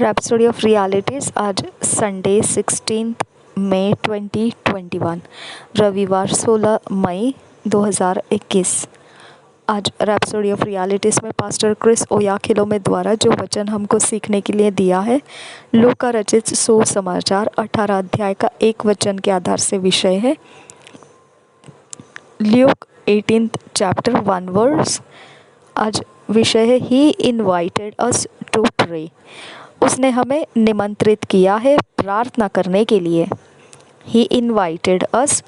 Rhapsody of realities. आज Sunday 16 मई 2021, रविवार 16 मई 2021। आज रैप्सोडी ऑफ रियलिटीज़ में पास्टर क्रिस ओयाखिलोमे द्वारा जो वचन हमको सीखने के लिए दिया है, लूका रचित सुसमाचार 18 अध्याय का एक वचन के आधार से विषय है ल्यूक 18th chapter 1 verse। आज विषय है ही इनवाइटेड अस टू प्रे। उसने हमें निमंत्रित किया है प्रार्थना करने के लिए। ही इनवाइटेड अस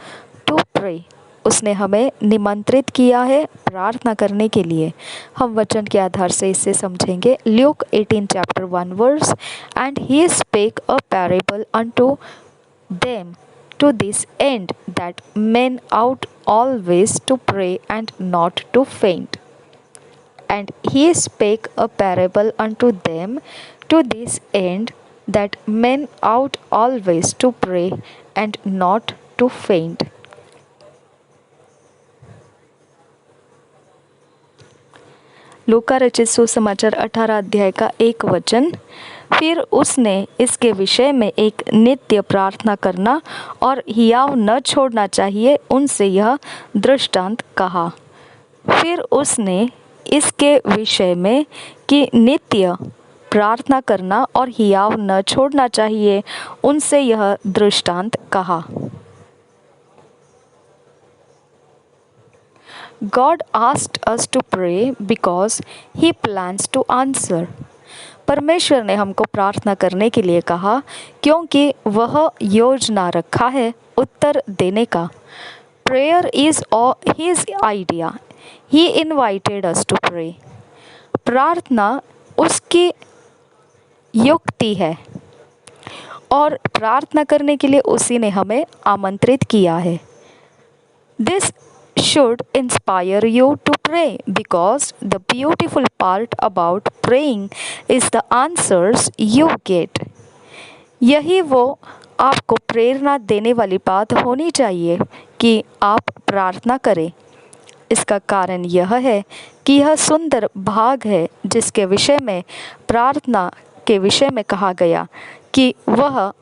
टू प्रे। उसने हमें निमंत्रित किया है प्रार्थना करने के लिए। हम वचन के आधार से इसे समझेंगे। Luke 18 chapter 1 verse। And he spake a parable unto them to this end that men ought always to pray and not to faint. And he spake a parable unto them to this end that men ought always to pray and not to faint. लूका रचित सुसमाचार 18 अध्याय का एक वचन। फिर उसने इसके विषय में एक नित्य प्रार्थना करना और हियाव न छोड़ना चाहिए उनसे यह दृष्टांत कहा। फिर उसने इसके विषय में कि नित्य प्रार्थना करना और हियाव न छोड़ना चाहिए उनसे यह दृष्टांत कहा। God asked us to pray because He plans to answer. परमेश्वर ने हमको प्रार्थना करने के लिए कहा क्योंकि वह योजना रखा है उत्तर देने का। Prayer is His idea. He invited us to pray. प्रार्थना उसकी युक्ति है और प्रार्थना करने के लिए उसी ने हमें आमंत्रित किया है। This should inspire you to pray because the beautiful part about praying is the answers you get. यही वो आपको प्रेरणा देने वाली बात होनी चाहिए कि आप प्रार्थना करें। इसका कारण यह है कि यह सुंदर भाग है जिसके विषय में प्रार्थना के विषय में कहा गया कि वह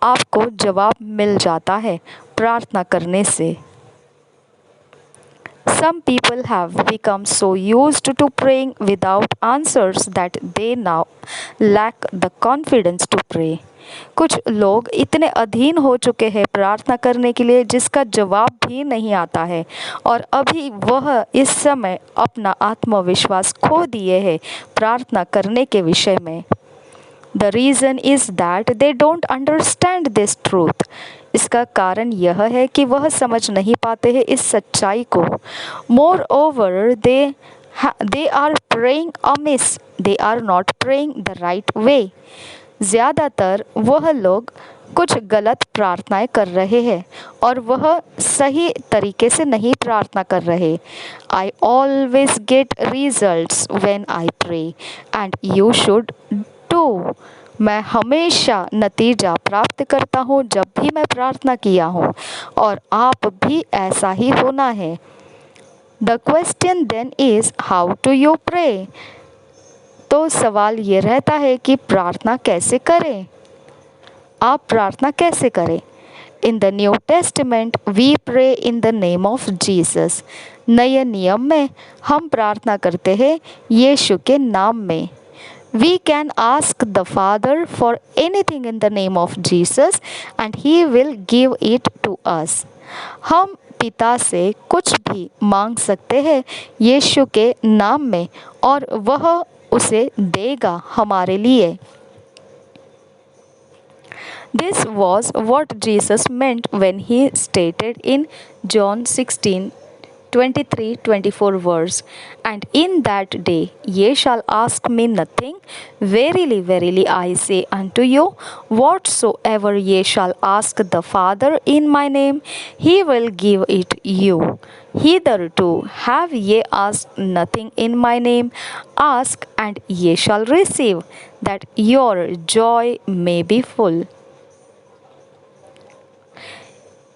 आपको जवाब मिल जाता है प्रार्थना करने से। Some people have become so used to praying without answers that they now lack the confidence to pray. कुछ लोग इतने अधीन हो चुके हैं प्रार्थना करने के लिए जिसका जवाब भी नहीं आता है और अभी वह इस समय अपना आत्मविश्वास खो दिए हैं प्रार्थना करने के विषय में। The reason is that they don't understand this truth. इसका कारण यह है कि वह समझ नहीं पाते हैं इस सच्चाई को। Moreover, they are praying amiss. They are not praying the right way. ज़्यादातर वह लोग कुछ गलत प्रार्थनाएं कर रहे हैं और वह सही तरीके से नहीं प्रार्थना कर रहे। I always get results when I pray, and you should too. मैं हमेशा नतीजा प्राप्त करता हूँ जब भी मैं प्रार्थना किया हूँ और आप भी ऐसा ही होना है। The question then is how do you pray? तो सवाल ये रहता है कि प्रार्थना कैसे करें? आप प्रार्थना कैसे करें? In the New Testament, we pray in the name of Jesus. नए नियम में हम प्रार्थना करते हैं यीशु के नाम में। We can ask the Father for anything in the name of Jesus and He will give it to us. हम पिता से कुछ भी मांग सकते हैं यीशु के नाम में और वह उसे देगा हमारे लिए। This was what Jesus meant when He stated in John 16:23-24 verse, and in that day ye shall ask me nothing. Verily, verily, I say unto you, whatsoever ye shall ask the Father in my name, He will give it you. Hitherto have ye asked nothing in my name. Ask, and ye shall receive, that your joy may be full.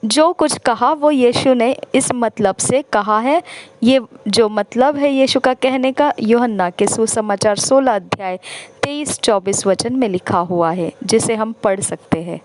जो कुछ कहा वो यीशु ने इस मतलब से कहा है। ये जो मतलब है यीशु का कहने का, यूहन्ना के सुसमाचार 16 अध्याय 23-24 वचन में लिखा हुआ है, जिसे हम पढ़ सकते हैं।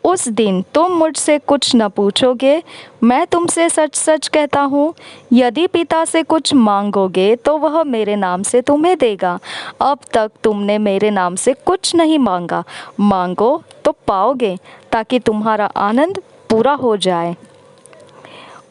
उस दिन तुम मुझसे कुछ न पूछोगे। मैं तुमसे सच सच कहता हूँ, यदि पिता से कुछ मांगोगे तो वह मेरे नाम से तुम्हें देगा। अब तक तुमने मेरे नाम से कुछ नहीं मांगा। मांगो तो पाओगे, ताकि तुम्हारा आनंद पूरा हो जाए।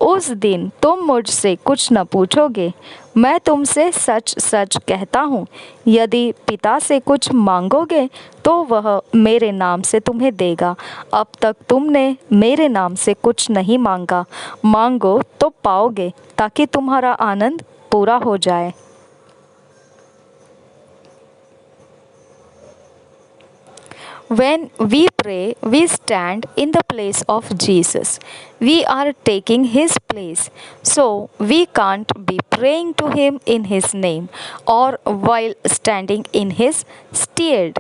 उस दिन तुम मुझसे कुछ न पूछोगे। मैं तुमसे सच सच कहता हूँ, यदि पिता से कुछ मांगोगे तो वह मेरे नाम से तुम्हें देगा। अब तक तुमने मेरे नाम से कुछ नहीं मांगा। मांगो तो पाओगे, ताकि तुम्हारा आनंद पूरा हो जाए। When we pray, we stand in the place of Jesus. We are taking His place. So we can't be praying to Him in His name or while standing in His stead.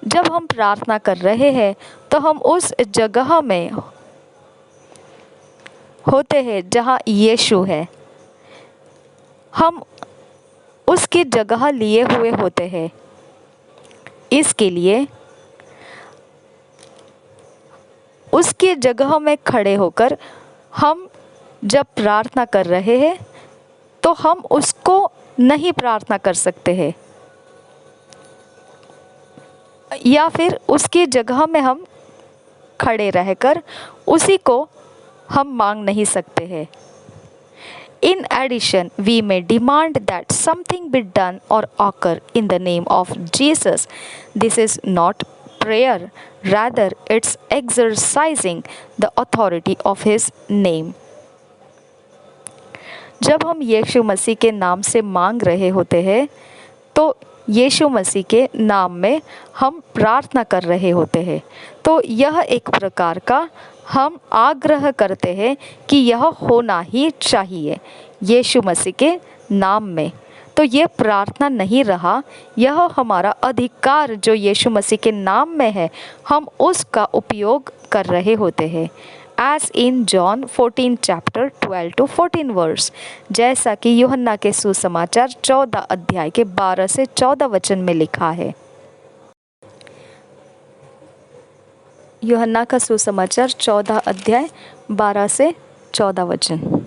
जब हम प्रार्थना कर रहे हैं तो हम उस जगह में होते हैं जहाँ यीशु है। हम उसकी जगह लिए हुए होते हैं। इसके लिए उसकी जगह में खड़े होकर हम जब प्रार्थना कर रहे हैं तो हम उसको नहीं प्रार्थना कर सकते हैं, या फिर उसकी जगह में हम खड़े रहकर उसी को हम मांग नहीं सकते हैं। In addition, we may demand that something be done or occur in the name of Jesus. This is not prayer, rather it's exercising the authority of His name. जब हम यीशु मसीह के नाम से मांग रहे होते हैं तो यीशु मसीह के नाम में हम प्रार्थना कर रहे होते हैं। तो यह एक प्रकार का हम आग्रह करते हैं कि यह होना ही चाहिए यीशु मसीह के नाम में। तो ये प्रार्थना नहीं रहा, यह हमारा अधिकार जो यीशु मसीह के नाम में है, हम उसका उपयोग कर रहे होते हैं। As in John 14 chapter 12 to 14 verse, जैसा कि यूहन्ना के सुसमाचार 14 अध्याय के 12 से 14 वचन में लिखा है। यूहन्ना का सुसमाचार 14 अध्याय 12 से 14 वचन।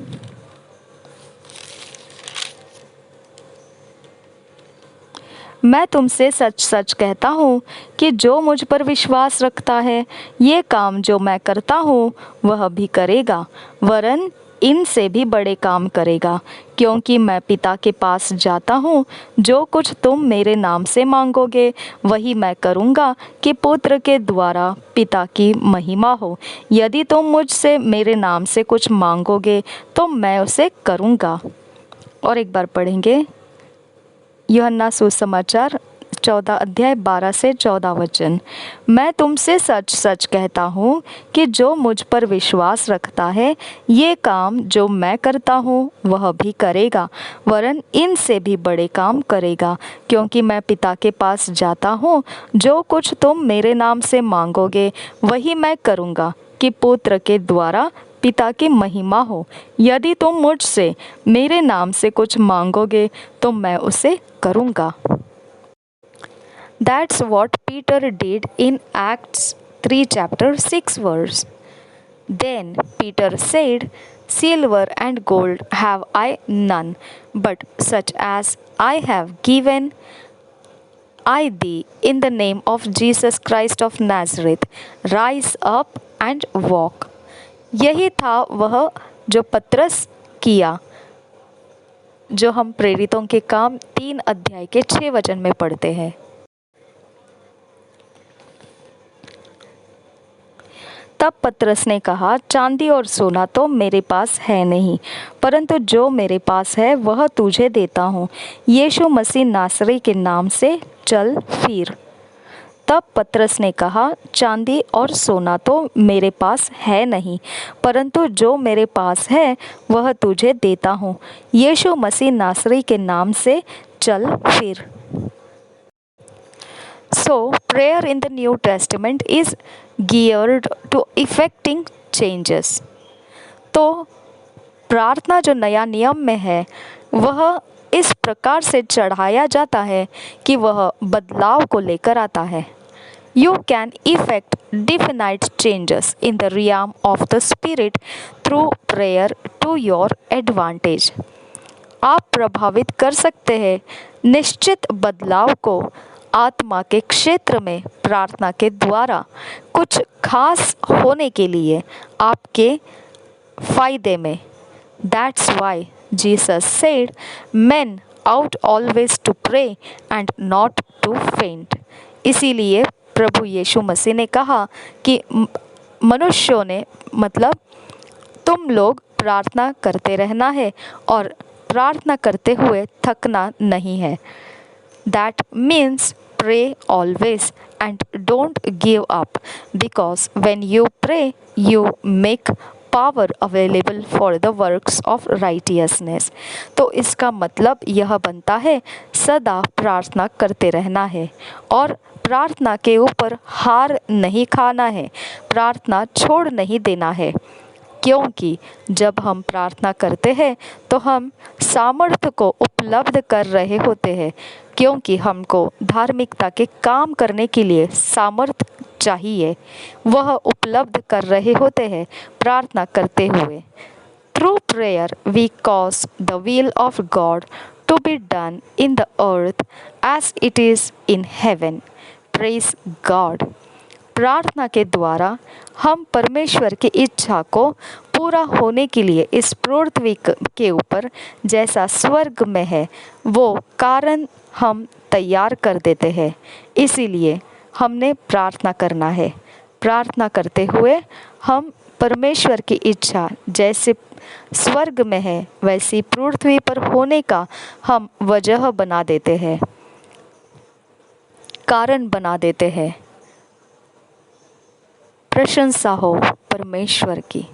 मैं तुमसे सच सच कहता हूँ कि जो मुझ पर विश्वास रखता है, ये काम जो मैं करता हूँ वह भी करेगा, वरन इनसे भी बड़े काम करेगा, क्योंकि मैं पिता के पास जाता हूँ। जो कुछ तुम मेरे नाम से मांगोगे वही मैं करूँगा, कि पुत्र के द्वारा पिता की महिमा हो। यदि तुम मुझसे मेरे नाम से कुछ मांगोगे तो मैं उसे करूँगा। और एक बार पढ़ेंगे यूहन्ना सुसमाचार 14 अध्याय 12 से 14 वचन। मैं तुमसे सच सच कहता हूँ कि जो मुझ पर विश्वास रखता है, ये काम जो मैं करता हूँ वह भी करेगा, वरन इनसे भी बड़े काम करेगा, क्योंकि मैं पिता के पास जाता हूँ। जो कुछ तुम मेरे नाम से मांगोगे वही मैं करूँगा, कि पुत्र के द्वारा पिता की महिमा हो। यदि तुम मुझसे मेरे नाम से कुछ मांगोगे तो मैं उसे करूँगा। That's what Peter did in Acts 3 chapter 6 verse. Then Peter said, Silver and gold have I none, but such as I have given I thee in the name of Jesus Christ of Nazareth, rise up and walk. यही था वह जो पतरस किया, जो हम प्रेरितों के काम 3 अध्याय के 6 वचन में पढ़ते हैं। तब पतरस ने कहा, चांदी और सोना तो मेरे पास है नहीं, परंतु जो मेरे पास है वह तुझे देता हूँ। यीशु मसीह नासरी के नाम से चल फिर। तब पतरस ने कहा, चांदी और सोना तो मेरे पास है नहीं, परंतु जो मेरे पास है वह तुझे देता हूँ। यीशु मसीह नासरी के नाम से चल फिर। So prayer in the New Testament is geared to effecting changes. तो प्रार्थना जो नया नियम में है वह इस प्रकार से चढ़ाया जाता है कि वह बदलाव को लेकर आता है। You can effect definite changes in the realm of the spirit through prayer to your advantage. आप प्रभावित कर सकते हैं निश्चित बदलाव को आत्मा के क्षेत्र में प्रार्थना के द्वारा कुछ खास होने के लिए आपके फायदे में। That's why Jesus said, "Men ought always to pray and not to faint." इसीलिए प्रभु यीशु मसीह ने कहा कि मनुष्यों ने मतलब तुम लोग प्रार्थना करते रहना है और प्रार्थना करते हुए थकना नहीं है। That means pray always and don't give up, because when you pray you make power available for the works of righteousness. तो इसका मतलब यह बनता है सदा प्रार्थना करते रहना है और प्रार्थना के ऊपर हार नहीं खाना है, प्रार्थना छोड़ नहीं देना है, क्योंकि जब हम प्रार्थना करते हैं तो हम सामर्थ्य को उपलब्ध कर रहे होते हैं, क्योंकि हमको धार्मिकता के काम करने के लिए सामर्थ्य चाहिए, वह उपलब्ध कर रहे होते हैं प्रार्थना करते हुए। Through prayer we cause the will of God to be done in the earth as it is in heaven. Praise God. प्रार्थना के द्वारा हम परमेश्वर की इच्छा को पूरा होने के लिए इस पृथ्वी के ऊपर जैसा स्वर्ग में है वो कारण हम तैयार कर देते हैं। इसीलिए हमने प्रार्थना करना है। प्रार्थना करते हुए हम परमेश्वर की इच्छा जैसे स्वर्ग में है वैसी पृथ्वी पर होने का हम वजह बना देते हैं, कारण बना देते हैं। प्रशंसा हो परमेश्वर की।